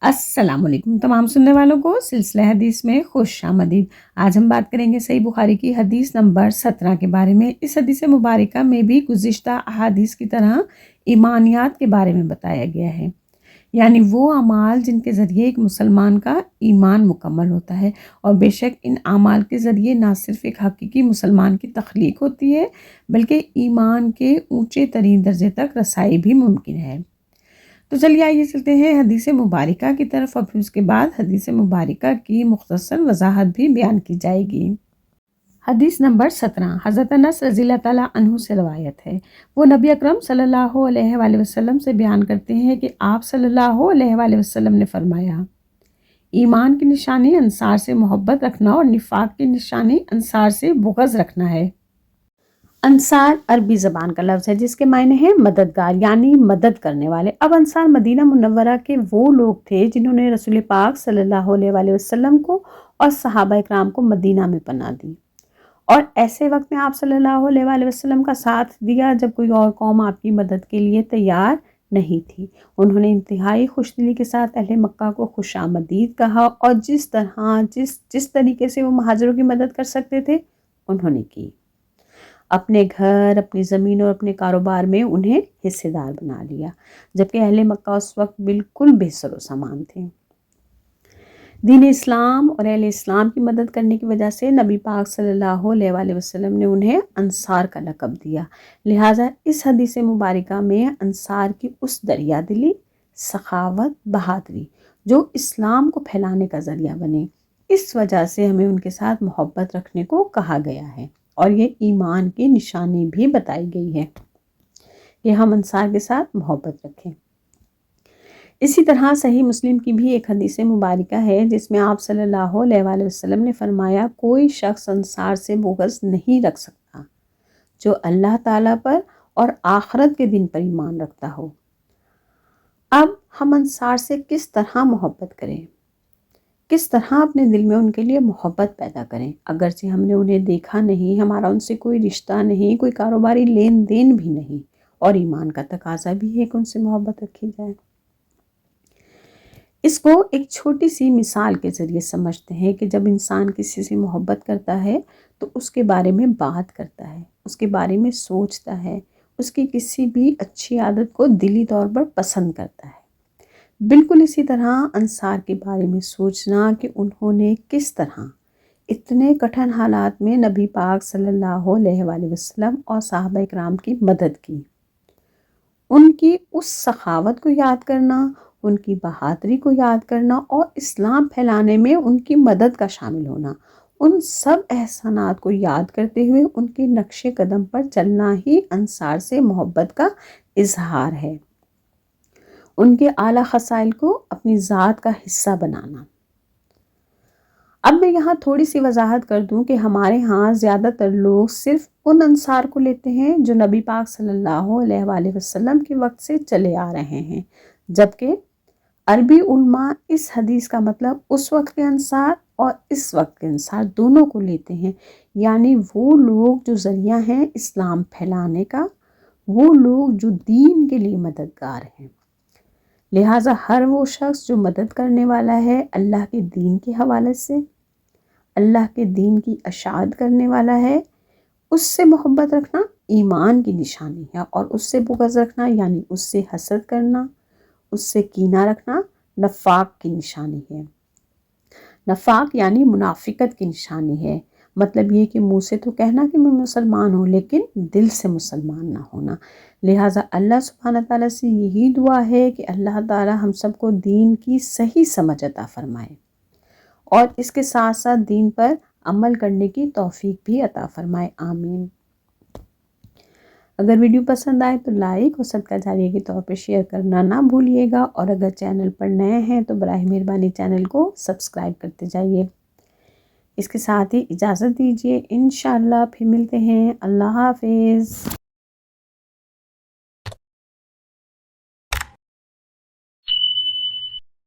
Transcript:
अस्सलाम वालेकुम तमाम सुनने वालों को सिलसिला हदीस में खुश आमदीद। आज हम बात करेंगे सही बुखारी की हदीस नंबर 17 के बारे में। इस हदीस मुबारका में भी गुज़िश्ता अहादीस की तरह ईमानियात के बारे में बताया गया है, यानी वो अमाल जिनके ज़रिए एक मुसलमान का ईमान मुकम्मल होता है। और बेशक इन अमाल के ज़रिए ना सिर्फ़ एक हकीकी मुसलमान की तख्लीक होती है, बल्कि ईमान के ऊँचे तरीन दर्जे तक रसाई भी मुमकिन है। तो चलिए आइए चलते हैं हदीस मुबारका की तरफ, और फिर उसके बाद हदीस मुबारका की मुख्तसर वजाहत भी बयान की जाएगी। हदीस नंबर 17 हज़रत अनस रज़ियल्लाहु ताला अन्हु से रवायत है। वो नबी अकरम सल्लल्लाहु अलैहि वसल्लम से बयान करते हैं कि आप सल्लल्लाहु अलैहि वसल्लम ने फरमाया, ईमान की निशानी अंसार से मोहब्बत रखना और निफाक की निशानी अंसार से बुग़्ज़ रखना है। अंसार अरबी ज़बान का लफ्ज़ है जिसके मायने हैं मददगार, यानी मदद करने वाले। अब अंसार मदीना मुनव्वरा के वो लोग थे जिन्होंने रसूल पाक सल्लल्लाहु अलैहि वसल्लम को और सहाबा इकराम को मदीना में पनाह दी, और ऐसे वक्त में आप सल्लल्लाहु अलैहि वसल्लम का साथ दिया जब कोई और कौम आपकी मदद के लिए तैयार नहीं थी। उन्होंने इंतहाई खुशदिली के साथ अहले मक्का को खुशामदीद कहा, और जिस तरीके से वो महाजरों की मदद कर सकते थे उन्होंने की। अपने घर, अपनी ज़मीन और अपने कारोबार में उन्हें हिस्सेदार बना लिया, जबकि अहले मक्का उस वक्त बिल्कुल बेसरो सामान थे। दीन इस्लाम और अहले इस्लाम की मदद करने की वजह से नबी पाक सल्लल्लाहु अलैहि वसल्लम ने उन्हें अंसार का लक़ब दिया। लिहाजा इस हदीस मुबारका में अंसार की उस दरिया दिली, सखावत, बहादुरी जो इस्लाम को फैलाने का ज़रिया बने, इस वजह से हमें उनके साथ मोहब्बत रखने को कहा गया है। और ये ईमान की निशानी भी बताई गई है कि हम अंसार के साथ मोहब्बत रखें। इसी तरह सही मुस्लिम की भी एक हदीस मुबारका है जिसमें आप सल्लल्लाहु अलैहि वसल्लम ने फरमाया, कोई शख्स अंसार से बुग़्ज़ नहीं रख सकता जो अल्लाह ताला पर और आखिरत के दिन पर ईमान रखता हो। अब हम अंसार से किस तरह मोहब्बत करें, किस तरह अपने दिल में उनके लिए मोहब्बत पैदा करें। अगरचे हमने उन्हें देखा नहीं, हमारा उनसे कोई रिश्ता नहीं, कोई कारोबारी लेन देन भी नहीं, और ईमान का तकाजा भी है कि उनसे मोहब्बत रखी जाए। इसको एक छोटी सी मिसाल के ज़रिए समझते हैं कि जब इंसान किसी से मोहब्बत करता है तो उसके बारे में बात करता है, उसके बारे में सोचता है, उसकी किसी भी अच्छी आदत को दिली तौर पर पसंद करता है। बिल्कुल इसी तरह अंसार के बारे में सोचना कि उन्होंने किस तरह इतने कठिन हालात में नबी पाक सल्लल्लाहु अलैहि वसल्लम और सहाबा इकराम की मदद की, उनकी उस सखावत को याद करना, उनकी बहादुरी को याद करना और इस्लाम फैलाने में उनकी मदद का शामिल होना, उन सब एहसानात को याद करते हुए उनके नक्शे कदम पर चलना ही अंसार से मोहब्बत का इजहार है। उनके आला खसाइल को अपनी ज़ात का हिस्सा बनाना। अब मैं यहाँ थोड़ी सी वजाहत कर दूँ कि हमारे यहाँ ज़्यादातर लोग सिर्फ़ उन अंसार को लेते हैं जो नबी पाक सल्लल्लाहु अलैहि वसल्लम के वक्त से चले आ रहे हैं, जबकि अरबी उल्मा इस हदीस का मतलब उस वक्त के अंसार और इस वक्त के अंसार दोनों को लेते हैं, यानी वो लोग जो ज़रिया हैं इस्लाम फैलाने का, वो लोग जो दीन के लिए मददगार हैं। लिहाजा हर वो शख्स जो मदद करने वाला है अल्लाह के दीन के हवाले से, अल्लाह के दीन की अशाअत करने वाला है, उससे मोहब्बत रखना ईमान की निशानी है, और उससे बुग़्ज़ रखना यानी उससे हसद करना, उससे कीना रखना नफाक की निशानी है। नफाक यानी मुनाफिकत की निशानी है। मतलब ये कि मुँह से तो कहना कि मैं मुसलमान हूँ लेकिन दिल से मुसलमान ना होना। लिहाजा अल्लाह सुब्हानहू तआला से यही दुआ है कि अल्लाह ताला हम सबको दीन की सही समझ अता फरमाए, और इसके साथ साथ दीन पर अमल करने की तौफीक भी अता फरमाए, आमीन। अगर वीडियो पसंद आए तो लाइक और सदका जारिया के तौर पे शेयर करना ना भूलिएगा, और अगर चैनल पर नए हैं तो बराए मेहरबानी चैनल को सब्सक्राइब करते जाइए। इसके साथ ही इजाज़त दीजिए, इंशाअल्लाह फिर मिलते हैं। अल्लाह हाफ़िज़।